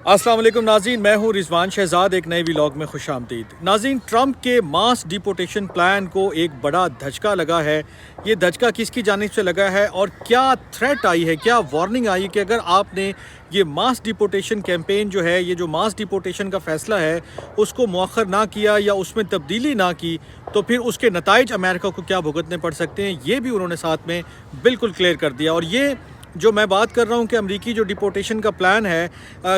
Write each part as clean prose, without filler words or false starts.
السلام علیکم ناظرین، میں ہوں رضوان شہزاد، ایک نئے ولاگ میں خوش آمدید۔ ناظرین، ٹرمپ کے ماس ڈیپورٹیشن پلان کو ایک بڑا دھچکا لگا ہے۔ یہ دھچکا کس کی جانب سے لگا ہے اور کیا تھریٹ آئی ہے، کیا وارننگ آئی کہ اگر آپ نے یہ ماس ڈیپورٹیشن کیمپین جو ہے، یہ جو ماس ڈیپورٹیشن کا فیصلہ ہے اس کو مؤخر نہ کیا یا اس میں تبدیلی نہ کی تو پھر اس کے نتائج امریکہ کو کیا بھگتنے پڑ سکتے ہیں، یہ بھی انہوں نے ساتھ میں بالکل کلیئر کر دیا۔ اور یہ جو میں بات کر رہا ہوں کہ امریکی جو ڈیپورٹیشن کا پلان ہے،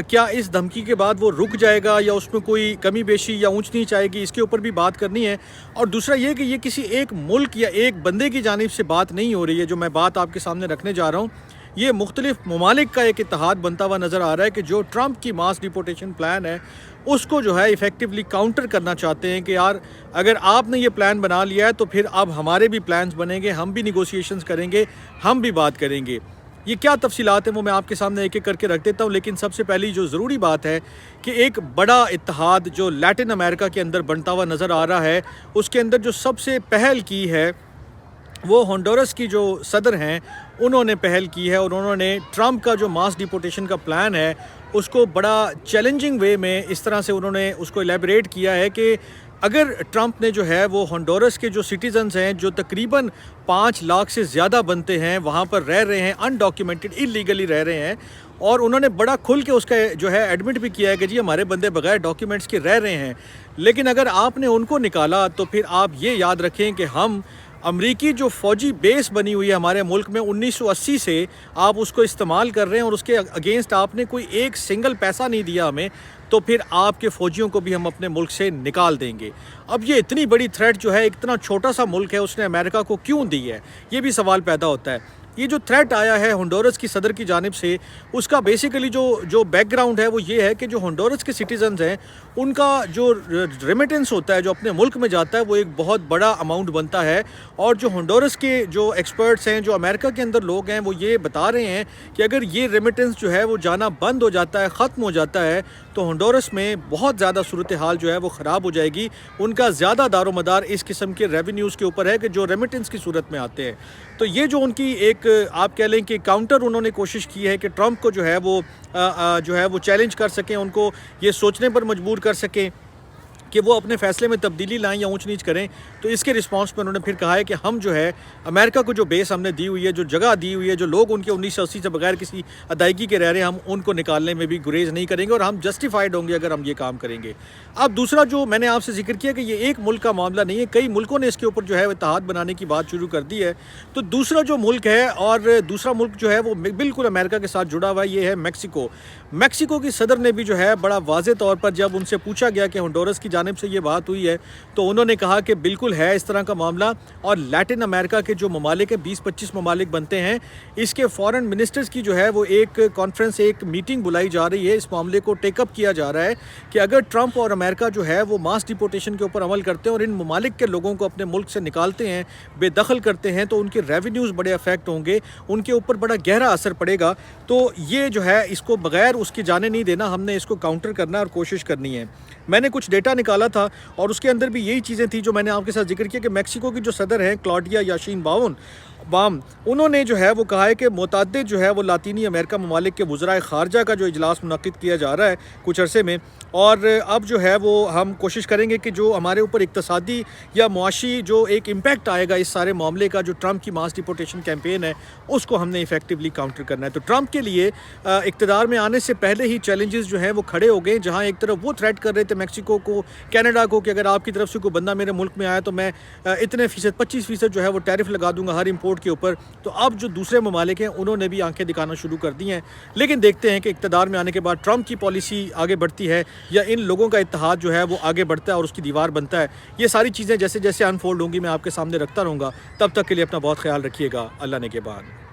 کیا اس دھمکی کے بعد وہ رک جائے گا یا اس میں کوئی کمی بیشی یا اونچ نیچ آئے گی، اس کے اوپر بھی بات کرنی ہے۔ اور دوسرا یہ کہ یہ کسی ایک ملک یا ایک بندے کی جانب سے بات نہیں ہو رہی ہے، جو میں بات آپ کے سامنے رکھنے جا رہا ہوں، یہ مختلف ممالک کا ایک اتحاد بنتا ہوا نظر آ رہا ہے کہ جو ٹرمپ کی ماس ڈیپورٹیشن پلان ہے اس کو جو ہے ایفیکٹولی کاؤنٹر کرنا چاہتے ہیں کہ یار اگر آپ نے یہ پلان بنا لیا ہے تو پھر اب ہمارے بھی پلانز بنیں گے، ہم بھی نیگوسیشنز کریں گے، ہم بھی بات کریں گے۔ یہ کیا تفصیلات ہیں وہ میں آپ کے سامنے ایک ایک کر کے رکھ دیتا ہوں، لیکن سب سے پہلی جو ضروری بات ہے کہ ایک بڑا اتحاد جو لیٹن امریکہ کے اندر بنتا ہوا نظر آ رہا ہے، اس کے اندر جو سب سے پہل کی ہے وہ ہونڈورس کی جو صدر ہیں انہوں نے پہل کی ہے، اور انہوں نے ٹرمپ کا جو ماس ڈیپورٹیشن کا پلان ہے اس کو بڑا چیلنجنگ وے میں اس طرح سے انہوں نے اس کو الیبریٹ کیا ہے کہ اگر ٹرمپ نے جو ہے وہ ہونڈورس کے جو سٹیزنز ہیں جو تقریباً 5 لاکھ سے زیادہ بنتے ہیں، وہاں پر رہ رہے ہیں، انڈاکیومنٹڈ اللیگلی رہ رہے ہیں، اور انہوں نے بڑا کھل کے اس کا جو ہے ایڈمٹ بھی کیا ہے کہ جی ہمارے بندے بغیر ڈاکیومنٹس کے رہ رہے ہیں، لیکن اگر آپ نے ان کو نکالا تو پھر آپ یہ یاد رکھیں کہ ہم امریکی جو فوجی بیس بنی ہوئی ہے ہمارے ملک میں 1980 سے آپ اس کو استعمال کر رہے ہیں اور اس کے اگینسٹ آپ نے کوئی ایک سنگل پیسہ نہیں دیا ہمیں، تو پھر آپ کے فوجیوں کو بھی ہم اپنے ملک سے نکال دیں گے۔ اب یہ اتنی بڑی تھریٹ جو ہے اتنا چھوٹا سا ملک ہے اس نے امریکہ کو کیوں دی ہے، یہ بھی سوال پیدا ہوتا ہے۔ یہ جو تھریٹ آیا ہے ہونڈورس کی صدر کی جانب سے، اس کا بیسیکلی جو بیک گراؤنڈ ہے وہ یہ ہے کہ جو ہونڈورس کے سٹیزنز ہیں ان کا جو ریمیٹنس ہوتا ہے جو اپنے ملک میں جاتا ہے وہ ایک بہت بڑا اماؤنٹ بنتا ہے، اور جو ہونڈورس کے جو ایکسپرٹس ہیں، جو امریکہ کے اندر لوگ ہیں، وہ یہ بتا رہے ہیں کہ اگر یہ ریمیٹنس جو ہے وہ جانا بند ہو جاتا ہے، ختم ہو جاتا ہے، تو ہونڈورس میں بہت زیادہ صورتحال جو ہے وہ خراب ہو جائے گی۔ ان کا زیادہ دار و مدار اس قسم کے ریونیوز کے اوپر ہے کہ جو ریمیٹنس کی صورت میں آتے ہیں۔ تو یہ جو ان کی ایک آپ کہہ لیں کہ کاؤنٹر انہوں نے کوشش کی ہے کہ ٹرمپ کو جو ہے وہ چیلنج کر سکیں، ان کو یہ سوچنے پر مجبور کر سکیں کہ وہ اپنے فیصلے میں تبدیلی لائیں یا اونچ نیچ کریں۔ تو اس کے رسپانس میں انہوں نے پھر کہا ہے کہ ہم جو ہے امریکہ کو جو بیس ہم نے دی ہوئی ہے، جو جگہ دی ہوئی ہے، جو لوگ ان کے 1980 سے بغیر کسی ادائیگی کے رہ رہے ہیں، ہم ان کو نکالنے میں بھی گریز نہیں کریں گے اور ہم جسٹیفائڈ ہوں گے اگر ہم یہ کام کریں گے۔ اب دوسرا جو میں نے آپ سے ذکر کیا کہ یہ ایک ملک کا معاملہ نہیں ہے، کئی ملکوں نے اس کے اوپر جو ہے اتحاد بنانے کی بات شروع کر دی ہے۔ تو دوسرا جو ملک ہے اور دوسرا ملک جو ہے وہ بالکل امریکہ کے ساتھ جڑا ہوا ہے، یہ ہے میکسیکو۔ میکسیکو کی صدر نے بھی جو ہے بڑا واضح طور پر جب ان سے پوچھا گیا کہ ہونڈورس کی جانب سے یہ بات ہوئی ہے تو انہوں نے کہا کہ بالکل ہے اس طرح کا معاملہ، اور لیٹن امریکہ کے جو ممالک ہیں 20-25 ممالک بنتے ہیں، اس کے فارن منسٹرز کی جو ہے وہ ایک کانفرنس، ایک میٹنگ بلائی جا رہی ہے، اس معاملے کو ٹیک اپ کیا جا رہا ہے کہ اگر ٹرمپ اور امریکہ جو ہے وہ ماس ڈیپورٹیشن کے اوپر عمل کرتے ہیں اور ان ممالک کے لوگوں کو اپنے ملک سے نکالتے ہیں، بے دخل کرتے ہیں، تو ان کے ریونیوز بڑے افیکٹ ہوں گے، ان کے اوپر بڑا گہرا اثر پڑے گا۔ تو یہ جو ہے اس کو بغیر اس کی جانے نہیں دینا، ہم نے اس کو کاؤنٹر کرنا اور کوشش کرنی ہے۔ میں نے کچھ ڈیٹا نکالا تھا اور اس کے اندر بھی یہی چیزیں تھیں جو میں نے آپ کے ساتھ ذکر کیا کہ میکسیکو کی جو صدر ہیں کلاڈیا یاشین باون، انہوں نے جو ہے وہ کہا ہے کہ متعدد جو ہے وہ لاطینی امریکہ ممالک کے وزرائے خارجہ کا جو اجلاس منعقد کیا جا رہا ہے کچھ عرصے میں، اور اب جو ہے وہ ہم کوشش کریں گے کہ جو ہمارے اوپر اقتصادی یا معاشی جو ایک امپیکٹ آئے گا اس سارے معاملے کا، جو ٹرمپ کی ماس ڈیپورٹیشن کیمپین ہے، اس کو ہم نے ایفیکٹولی کاؤنٹر کرنا ہے۔ تو ٹرمپ کے لیے اقتدار میں آنے سے پہلے ہی چیلنجز جو ہیں وہ کھڑے ہو گئے، جہاں ایک طرف وہ تھریٹ کر رہے تھے میکسیکو کو، کینیڈا کو کہ اگر آپ کی طرف سے کوئی بندہ میرے ملک میں آیا تو میں اتنے فیصد 25% جو ہے وہ ٹیرف لگا دوں گا ہر امپورٹ کے اوپر۔ تو اب جو دوسرے ممالک ہیں انہوں نے بھی آنکھیں دکھانا شروع کر دی ہیں، لیکن دیکھتے ہیں کہ اقتدار میں آنے کے بعد ٹرمپ کی پالیسی آگے بڑھتی ہے یا ان لوگوں کا اتحاد جو ہے وہ آگے بڑھتا ہے اور اس کی دیوار بنتا ہے۔ یہ ساری چیزیں جیسے جیسے انفولڈ ہوں گی میں آپ کے سامنے رکھتا رہوں گا۔ تب تک کے لیے اپنا بہت خیال رکھیے گا۔ اللہ نے کے بعد